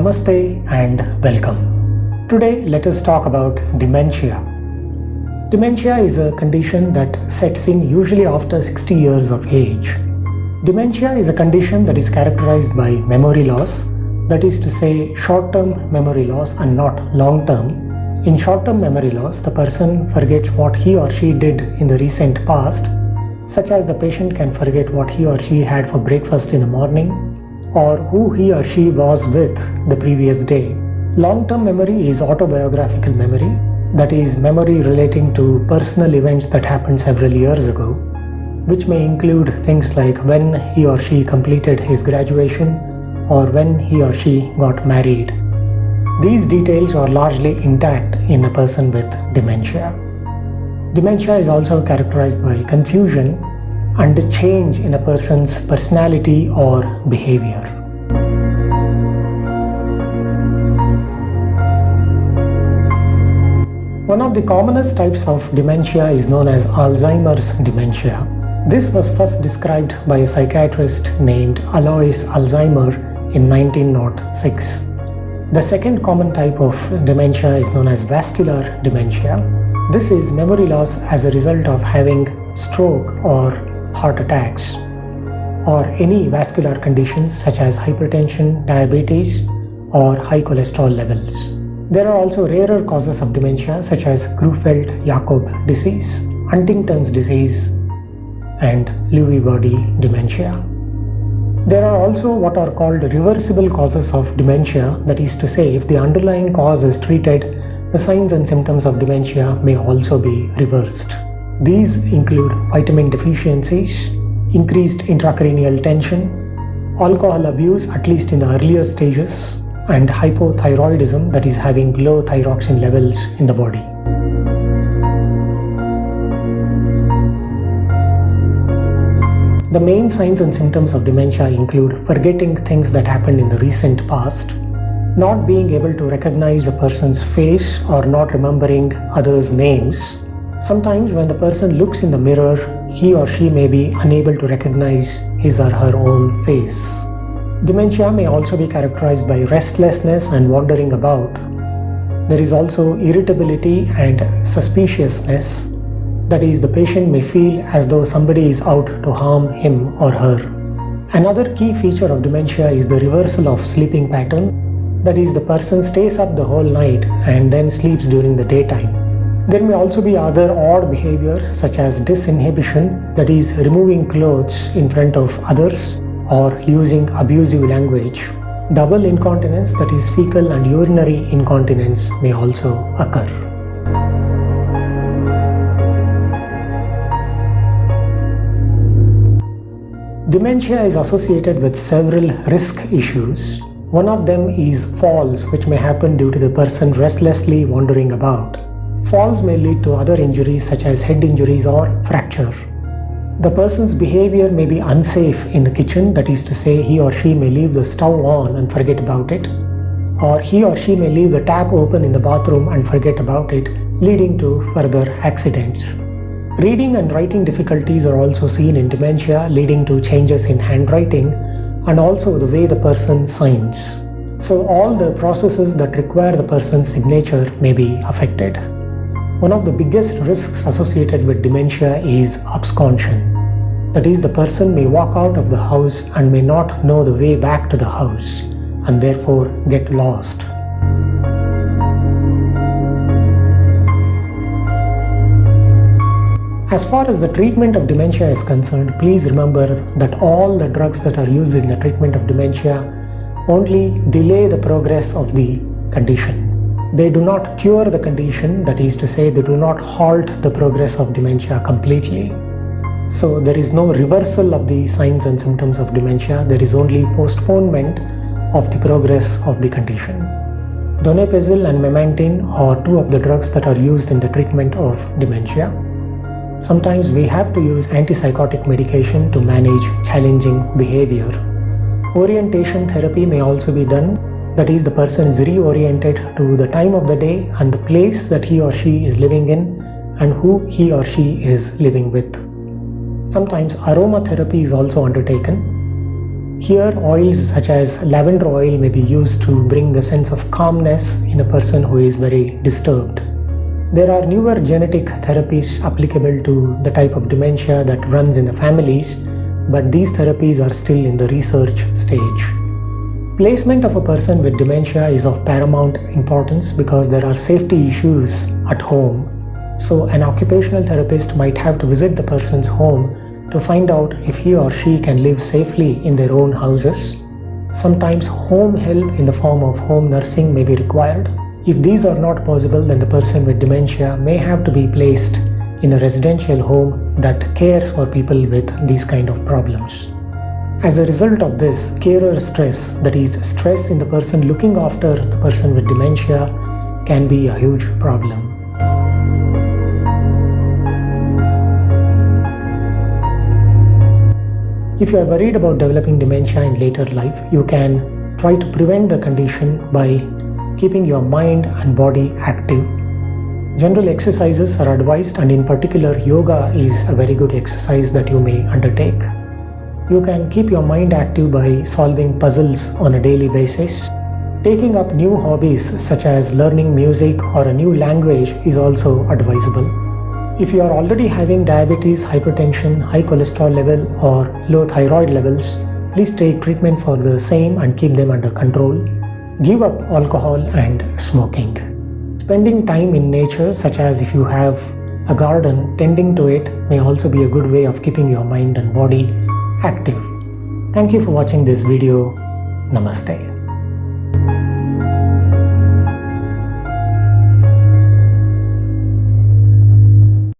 Namaste and welcome. Today let us talk about dementia. Dementia is a condition that sets in usually after 60 years of age. Dementia is a condition that is characterized by memory loss, that is to say short-term memory loss and not long-term. In short-term memory loss, the person forgets what he or she did in the recent past, such as the patient can forget what he or she had for breakfast in the morning or who he or she was with the previous day. Long-term memory is autobiographical memory, that is memory relating to personal events that happened several years ago, which may include things like when he or she completed his graduation or when he or she got married. These details are largely intact in a person with dementia. Dementia is also characterized by confusion and a change in a person's personality or behavior. One of the commonest types of dementia is known as Alzheimer's dementia. This was first described by a psychiatrist named Alois Alzheimer in 1906. The second common type of dementia is known as vascular dementia. This is memory loss as a result of having stroke or heart attacks or any vascular conditions such as hypertension, diabetes, or high cholesterol levels. There are also rarer causes of dementia such as Creutzfeldt-Jakob disease, Huntington's disease, and Lewy body dementia. There are also what are called reversible causes of dementia, that is to say, if the underlying cause is treated, the signs and symptoms of dementia may also be reversed. These include vitamin deficiencies, increased intracranial tension, alcohol abuse at least in the earlier stages, and hypothyroidism, that is having low thyroxine levels in the body. The main signs and symptoms of dementia include forgetting things that happened in the recent past, not being able to recognize a person's face or not remembering others' names. Sometimes when the person looks in the mirror, he or she may be unable to recognize his or her own face. Dementia may also be characterized by restlessness and wandering about. There is also irritability and suspiciousness. That is, the patient may feel as though somebody is out to harm him or her. Another key feature of dementia is the reversal of sleeping pattern. That is, the person stays up the whole night and then sleeps during the daytime. There may also be other odd behavior such as disinhibition, that is, removing clothes in front of others or using abusive language. Double incontinence, that is, fecal and urinary incontinence, may also occur. Dementia is associated with several risk issues. One of them is falls, which may happen due to the person restlessly wandering about. Falls may lead to other injuries such as head injuries or fracture. The person's behavior may be unsafe in the kitchen, that is to say, he or she may leave the stove on and forget about it, or he or she may leave the tap open in the bathroom and forget about it, leading to further accidents. Reading and writing difficulties are also seen in dementia, leading to changes in handwriting and also the way the person signs. So all the processes that require the person's signature may be affected. One of the biggest risks associated with dementia is absconsion. That is, the person may walk out of the house and may not know the way back to the house and therefore get lost. As far as the treatment of dementia is concerned, please remember that all the drugs that are used in the treatment of dementia only delay the progress of the condition. They do not cure the condition, that is to say, they do not halt the progress of dementia completely. So there is no reversal of the signs and symptoms of dementia, there is only postponement of the progress of the condition. Donepezil and memantine are two of the drugs that are used in the treatment of dementia. Sometimes we have to use antipsychotic medication to manage challenging behavior. Orientation therapy may also be done. That is, the person is reoriented to the time of the day and the place that he or she is living in and who he or she is living with. Sometimes aromatherapy is also undertaken. Here, oils such as lavender oil may be used to bring a sense of calmness in a person who is very disturbed. There are newer genetic therapies applicable to the type of dementia that runs in the families, but these therapies are still in the research stage. Placement of a person with dementia is of paramount importance because there are safety issues at home. So an occupational therapist might have to visit the person's home to find out if he or she can live safely in their own houses. Sometimes home help in the form of home nursing may be required. If these are not possible, then the person with dementia may have to be placed in a residential home that cares for people with these kind of problems. As a result of this, carer stress, that is stress in the person looking after the person with dementia, can be a huge problem. If you are worried about developing dementia in later life, you can try to prevent the condition by keeping your mind and body active. General exercises are advised, and in particular, yoga is a very good exercise that you may undertake. You can keep your mind active by solving puzzles on a daily basis. Taking up new hobbies such as learning music or a new language is also advisable. If you are already having diabetes, hypertension, high cholesterol level or low thyroid levels, please take treatment for the same and keep them under control. Give up alcohol and smoking. Spending time in nature, such as if you have a garden, tending to it may also be a good way of keeping your mind and body active. Thank you for watching this video. Namaste.